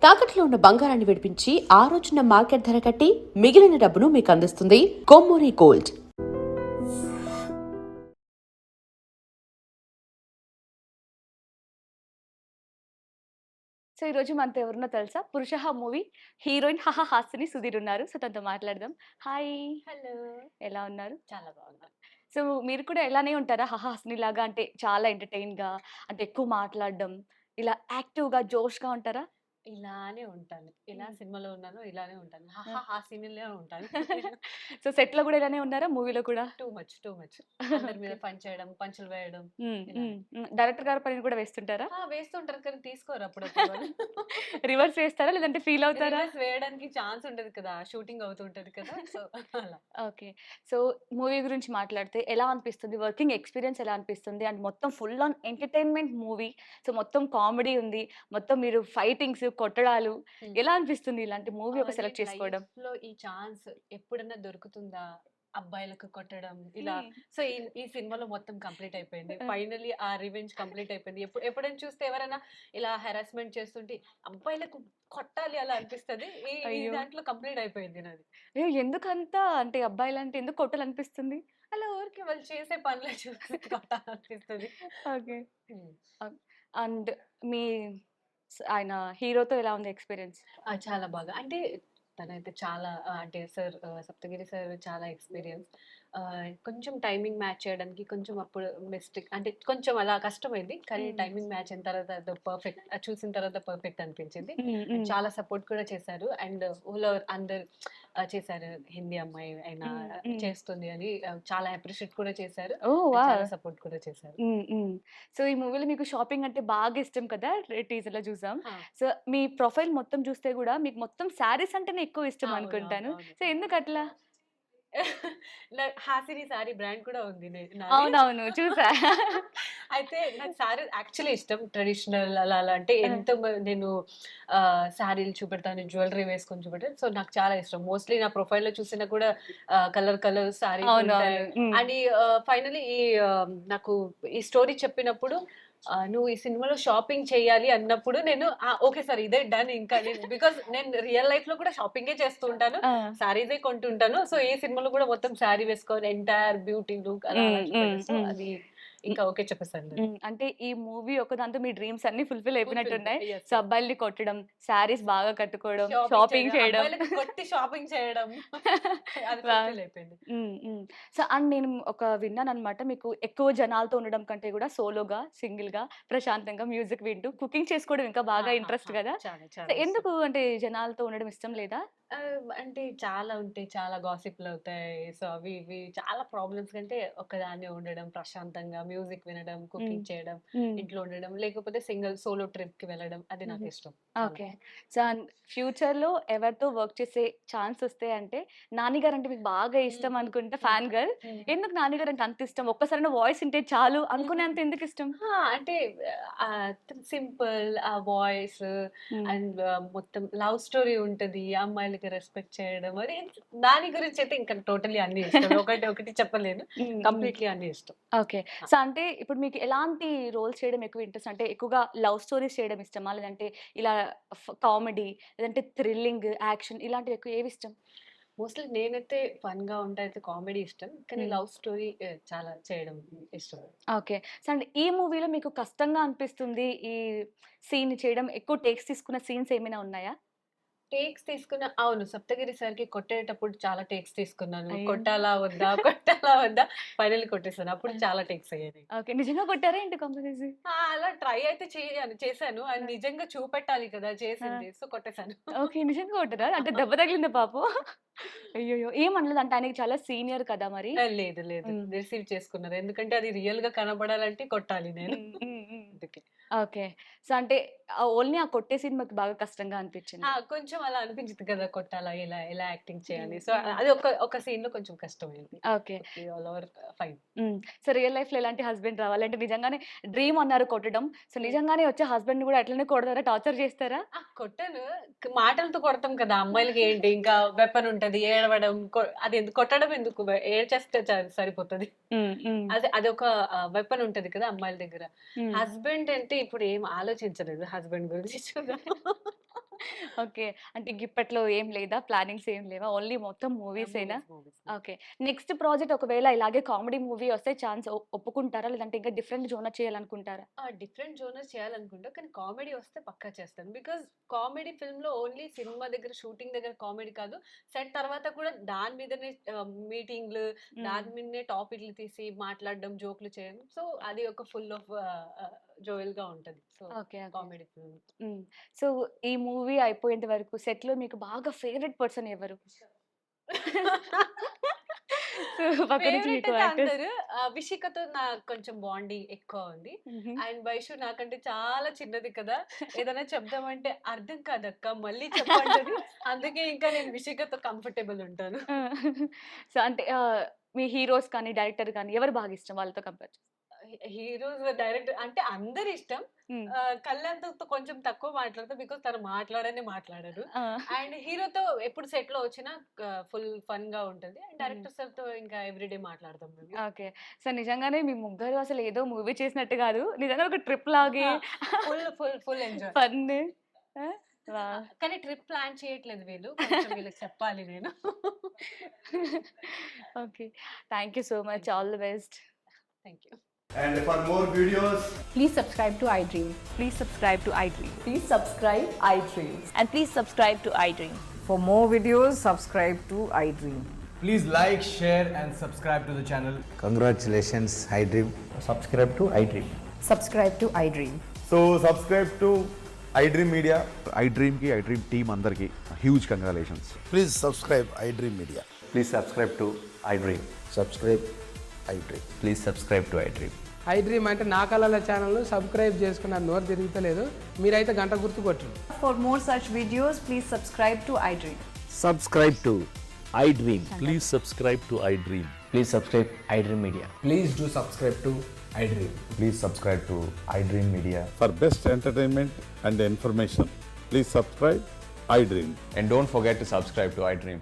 తాకట్లో ఉన్న బంగారాన్ని విడిపించి ఆ రోజున మార్కెట్ ధర కట్టి మిగిలిన డబ్బును మీకు అందిస్తుంది కొమ్మూరి గోల్డ్. సో ఈరోజు మనతో ఎవరున్నో తెలుసా? 'పురుష' మూవీ హీరోయిన్ హాసిని సుధీర్ ఉన్నారు. సో తనతో మాట్లాడదాం. హాయ్! హలో! ఎలా ఉన్నారు? చాలా బాగున్నా. సో మీరు కూడా ఇలానే ఉంటారా? హాసినిలాగా అంటే చాలా ఎంటర్‌టైన్‌గా అంటే ఎక్కువ మాట్లాడడం, ఇలా యాక్టివ్‌గా, జోష్‌గా ఉంటారా? ఇలానే ఉంటాను. ఎలా హ్మ్. సినిమాలో ఉన్నానో ఇలానే ఉంటాను. ఆ! ఆ సీన్‌లోనే ఉంటాను. సో సెట్‌లో కూడా ఇలానే ఉన్నారా? మూవీలో కూడా? Too much, too much. అందరి మీద ఓకే. ఫన్ చేయడం, పంచులు వేయడం హ్మ్. హ్మ్. ఇలానే. హ్మ్. డైరెక్టర్ గారి పనిని కూడా వేస్తుంటారా? వేస్తుంటారు కానీ తీసుకోరు అప్పుడప్పుడు వాళ్ళు. రివర్స్ వేస్తారా? లేదంటే ఫీల్ అవుతారా? రివర్స్ వేయడానికి ఛాన్స్ ఉండదు కదా! షూటింగ్ అవుతుంటది కదా! సో, అలా. ఓకే. సో, మూవీ గురించి మాట్లాడితే ఎలా అనిపిస్తుంది? వర్కింగ్ ఎక్స్‌పీరియన్స్ ఎలా అనిపిస్తుంది? అండ్ మొత్తం full on entertainment movie. So, మొత్తం కామెడీ ఉంది. మొత్తం మీరు ఫైటింగ్స్, కొట్టడాలు హ్మ్. ఎలా అనిపిస్తుంది ఇలాంటి మూవీ ఒక నేను సెలెక్ట్ చేసుకోవడం? లైఫ్‌లో ఈ ఛాన్స్ ఎప్పుడన్నా దొరుకుతుందా? అబ్బాయిలకు కొట్టడం ఇలా. హ్మ్. సో, ఈ ఈ సినిమాలో మొత్తం కంప్లీట్ అయిపోయింది. ఫైనల్లీ ఆ రివెంజ్ కంప్లీట్ అయిపోయింది. ఎప్పుడైనా చూస్తే ఎవరైనా ఇలా హెరాస్మెంట్ చేస్తుంటే అబ్బాయిలకు కొట్టాలి అలా అనిపిస్తది. ఈ ఈ అయ్యో! దాంట్లో కంప్లీట్ అయిపోయింది నాది. ఎందుకంత అంటే అబ్బాయిలంటే ఎందుకు కొట్టాలనిపిస్తుంది? అలా ఊరికే వాళ్ళు చేసే పనులు చూసి కొట్టాలనిపిస్తది. ఓకే. హ్మ్. అన్ అండ్ మీ ఆయన హీరోతో ఎలా ఉంది ఎక్స్‌పీరియన్స్? చాలా బాగా. అంటే తనైతే చాలా అంటే సప్తగిరి సార్ చాలా ఎక్స్‌పీరియన్స్. కొంచెం టైమింగ్ మ్యాచ్ చేయడానికి కొంచెం అప్పుడు మిస్టేక్ అంటే కొంచెం అలా కష్టమైంది. కానీ హ్మ్. టైమింగ్ మ్యాచ్ అయిన తర్వాత అది పర్ఫెక్ట్. చూసిన తర్వాత పర్ఫెక్ట్ అనిపించింది. హ్మ్. అండ్ హ్మ్. చాలా సపోర్ట్ కూడా చేశారు. అండ్ అందరూ చేశారు. హిందీ అమ్మాయి అయినా హ్మ్. హ్మ్. చేస్తుంది అని చాలా అప్రిషియేట్ కూడా చేశారు. ఓహ్! And wow! చాలా సపోర్ట్ కూడా చేశారు. హ్మ్. హ్మ్. సో, ఈ మూవీలో మీకు షాపింగ్ అంటే బాగా ఇష్టం కదా! టీజర్‌లో చూసాం. ఆ! సో, మీ ప్రొఫైల్ మొత్తం చూస్తే గూడా మీకు మొత్తం శారీస్ అంటేనే ఎక్కువ ఇష్టం అవును. అవును. అనుకుంటాను. అవును. సో, ఎందుకట్లా? హాసిని సారీ బ్రాండ్ కూడా ఉంది నాది. అవునవును. చూసా. అయితే నాకు సారీ యాక్చువల్లీ ఇష్టం. ట్రెడిషనల్ అలా అలా అంటే ఆ! నేను సారీలు చూపెడతాను, జ్యువెల్లరీ వేసుకొని చూపెడతాను. సో, నాకు చాలా ఇష్టం. మోస్ట్‌లీ నా ప్రొఫైల్‌లో చూసినా కూడా కలర్ సారీస్ ఉంటాయి. అవునవును. హ్మ్. అని ఫైనల్లీ నాకు ఈ స్టోరీ చెప్పినప్పుడు నువ్వు ఈ సినిమాలో షాపింగ్ చేయాలి అన్నప్పుడు నేను ఓకే సార్ ఇదే డన్ ఇంకా నేను రియల్ లైఫ్‌లో కూడా షాపింగే చేస్తూ ఉంటాను. ఆ! సారీసే కొంటుంటాను. సో, ఈ సినిమాలో కూడా మొత్తం సారీ వేసుకొని ఎంటైర్ బ్యూటీ లుక్ అలా హ్మ్. అలా హ్మ్. చూపెట్టాను. సో, హ్మ్. అది హ్మ్. ఇంకా ఓకే చెప్పేసాను నేను. హ్మ్. అంటే ఈ మూవీ ఒకదాంతో మీ డ్రీమ్స్ అన్నీ ఫుల్‌ఫిల్ ఫుల్‌ఫిల్. అయిపోయినట్టున్నాయి. యెస్. So, yes. అబ్బాయిల్ని కొట్టడం, శారీస్ బాగా కట్టుకోవడం, షాపింగ్ షాపింగ్ చేయడం, చేయడం. అబ్బాయిలకి కొట్టి షాపింగ్ చేయడం అది వావ్! ఫుల్‌ఫిల్ అయిపోయింది. హ్మ్. హ్మ్. సో, అండ్ నేను విన్నాననమాట. మీకు ఎక్కువ జనాలతో ఉండడం కంటే గూడా సోలోగా, సింగిల్‌గా, ప్రశాంతంగా మ్యూజిక్ వింటూ కుకింగ్ చేసుకోవడం ఇంకా బాగా ఇంట్రెస్ట్ గదా! చాలా సో, చాలా ఇష్టం. ఎందుకు అంటే జనాలతో ఉండడం ఇష్టం లేదా? అంటే చాలా ఉంటాయి. చాలా గాసిప్‌లవుతాయి. సో, అవి ఇవి చాలా ప్రాబ్లమ్స్ కంటే ఒక్కదాన్నే ఉండడం, ప్రశాంతంగా మ్యూజిక్ వినడం, హ్మ్. కుకింగ్ చేయడం, హ్మ్. ఇంట్లో ఉండడం, లేకపోతే సోలో ట్రిప్‌కి వెళ్ళడం అది హుహు. నాకిష్టం చాలా. ఓకే. సో, అండ్ ఫ్యూచర్‌లో ఎవరితో వర్క్ చేసే ఛాన్స్ వస్తే అంటే, 'నాని' గారంటే మీకు బాగా హ్మ్. ఇష్టం హ్మ్. అనుకుంటా హ్మ్. Fan girl. హ్మ్. ఎందుకు 'నాని' గారంటే అంత ఇష్టం? ఒక్కసారైనా వాయిస్ ఇంటే చాలు అనుకునేంత ఎందుకిష్టం? అంటే సింపుల్ ఆ వాయిస్ హ్మ్. అండ్ మొత్తం లవ్ స్టోరీ ఉంటది. అమ్మాయిలకి రెస్పెక్ట్ చేయడం అది దాని గురించయితే ఇంకా టోటల్లీ అన్నీ ఇష్టం. ఒకటి ఒకటి చెప్పలేను. హ్మ్. హ్మ్. కంప్లీట్‌లీ అన్నీ ఇష్టం. ఓకే. ఆ! సో, అంటే ఇప్పుడు మీకు ఎలాంటి రోల్స్ చేయడం ఎక్కువ ఇంట్రెస్ట్? అంటే ఎక్కువగా లవ్ స్టోరీస్ చేయడం ఇష్టమా? లేదంటే ఇలా కామెడీ లేదంటే థ్రిల్లింగ్, యాక్షన్ ఇలాంటివి ఎక్కువ ఏవిష్టం? మోస్ట్‌లీ నేనైతే ఫన్‌గా ఉంటే అయితే కామెడీ ఇష్టం. కానీ హ్మ్. లవ్ స్టోరీ చాలా చేయడం ఇష్టం. ఓకే. సో, అండ్ ఈ మూవీలో మీకు కష్టంగా అనిపిస్తుంది ఈ సీన్ చేయడం ఎక్కువ టేక్స్ తీసుకున్న సీన్స్ ఏమైనా ఉన్నాయా? అవును. సప్తగిరి సార్‌కి కొట్టేటప్పుడు చాలా టేక్స్ తీసుకున్నాను. అయ్యో! కొట్టాలా? వద్దా? కొట్టాలా? వద్దా? ఫైనల్లీ కొట్టేసాను. ఆ! అప్పుడు చాలా టేక్స్ అయ్యాయి. ఓకే. నిజంగా కొట్టారా ఏంటి కొంపదీసి? అలా ట్రై అయితే చేశాను. ఆ! అండ్ నిజంగా చూపెట్టాలి కదా! ఆ! చేసింది. సో, కొట్టేసాను. ఓకే. నిజంగా కొట్టారా? అంటే దెబ్బ తగిలిందా పాపం? అయ్యయ్యో! ఏమనలేదా? అంటే ఆయనకి చాలా సీనియర్ కదా మరి. లేదు. లేదు. హ్మ్. రిసీవ్ చేసుకున్నారు. ఎందుకంటే అది రియల్‌గా కనపడాలంటే కొట్టాలి నేను. హ్మ్. హ్మ్. హ్మ్. అందుకే. ఓకే. సో, అంటే ఓన్లీ ఆ కొట్టే సీన్ మీకు బాగా కష్టంగా అనిపిచ్చింది. కొంచెం అలా అనిపించిద్ది కదా! కొట్టాలా? ఎలా యాక్టింగ్ చేయాలి? హ్మ్. సో, హ్మ్. అది ఒక సీన్‌లో కొంచెం కష్టమైంది. Okay. Okay. All over fine. హ్మ్. సో, రియల్ లైఫ్‌లో ఎలాంటి హస్బెండ్ రావాలి? అంటే నిజంగానే డ్రీమ్ అన్నారు కొట్టడం. సో, హ్మ్. నిజంగానే వచ్చే హస్బెండ్‌ని గూడా అట్లనే కొడతారా? టార్చర్ చేస్తారా? కొట్టాను. మాటలతో కొడతాం కదా! అమ్మాయిలకి ఏంటి ఇంకా వెపన్ ఉంటది. ఏడవడం కొట్టడం ఎందుకు? ఏడ్చేస్తే సరిపోతది. హ్మ్. హ్మ్. అదొక వెపన్ ఉంటది కదా! అమ్మాయిల దగ్గర. హ్మ్. హస్బెండ్ అంటే ఇప్పుడు ఏం ఆలోచించలేదు హస్బెండ్ గురించి చూద్దాం. ఓకే. అంటే ఇంక ఇప్పట్లో ఏం లేదా? ప్లానింగ్స్ ఏం లేవా? ఓన్లీ మొత్తం మూవీసేనా? ఓకే. నెక్స్ట్ ప్రాజెక్ట్ ఒకవేళ ఇలాగే కామెడీ మూవీ వస్తే ఛాన్స్ ఒప్పుకుంటారా? లేదంటే ఇంకా డిఫరెంట్ జోనర్ చేయాలనుకుంటారా? డిఫరెంట్ జోనర్స్ చేయాలనుకుంటా. కానీ కామెడీ వస్తే పక్కా చేస్తాను. బికాజ్ కామెడీ ఫిల్మ్‌లో ఓన్లీ సినిమా దగ్గర, షూటింగ్ దగ్గర కామెడీ కాదు. సెట్ తర్వాత కూడా దాని మీదనే మీటింగ్‌లు, దాని మీదనే టాపిక్‌లు తీసి మాట్లాడడం, జోక్‌లు చేయడం. సో, అది ఒక ఫుల్ ఆఫ్ జోయల్‌గా ఉంటది. So, okay. Okay. Comedy film. హ్మ్. సో, ఈ మూవీ అయిపోయేంత వరకు సెట్‌లో మీకు బాగా ఫేవరెట్ పర్సన్ ఎవరు? సో, పక్క నుంచి ఫేవరెట్ మీకు అయితే యాక్టర్స్ అందరూ. విషికతో నాకు కొంచెం బాండింగ్ ఎక్కువ ఉంది. హుహు. అండ్ వైషు నాకంటే చాలా చిన్నది కదా! ఏదైనా చెప్దామంటే అర్థం కాదక్క మళ్ళీ చెప్పంటది. అందుకే ఇంకా నేను విషికతో కంఫర్టబుల్ ఉంటాను. ఆ! సో, అంటే మీ హీరోస్ కానీ, డైరెక్టర్ కానీ ఎవరు బాగా ఇష్టం వాళ్ళతో కంపేర్ చేస్తే? హీరోస్, డైరెక్టర్ అంటే అందరి ఇష్టం. హ్మ్. కళ్యాణ్‌తో కొంచెం తక్కువ మాట్లాడతా. బికాజ్ తను మాట్లాడనే మాట్లాడరు. ఆ! అండ్ హీరోతో ఎప్పుడు సెట్‌లో వచ్చినా ఫుల్ ఫన్‌గా ఉంటది. అండ్ హ్మ్. డైరెక్టర్ సార్‌తో ఇంకా ఎవ్రీడే మాట్లాడతాం మేము. ఓకే. సో, నిజంగానే మీ ముగ్గురు అసలు ఏదో మూవీ చేసినట్టు కాదు. నిజంగా ఒక ట్రిప్ లాగే ఫుల్ ఎంజాయ్. ఫన్. ఆ! వావ్! కానీ ట్రిప్ ప్లాన్ చేయట్లేదు వీళ్ళు. కొంచెం వీళ్ళకి చెప్పాలి నేను. Okay. Thank you so much. All the best. Thank you. And for more videos, Please subscribe to iDream. Please subscribe to iDream. Please subscribe iDream. And please subscribe to iDream. For more videos, subscribe to iDream. please like, share, and subscribe to the channel. Congratulations, iDream. Subscribe to iDream. Subscribe to iDream. So subscribe to iDream Media. iDream ki iDream team అందరికి huge congratulations. Please subscribe iDream Media. Please subscribe to iDream. Subscribe iDream. Please subscribe to iDream. iDream అంటే నా కళల channel subscribe చేసుకున్న నోరు తిరుగుతలేదు. మీరైతే గంట గుర్తు కొట్టండి. For more such videos, please subscribe to iDream. Subscribe to iDream. Please subscribe to iDream. Please subscribe iDream Media. Please do subscribe to iDream. Please subscribe to iDream Media. For best entertainment and information, please subscribe iDream. And don't forget to subscribe to iDream.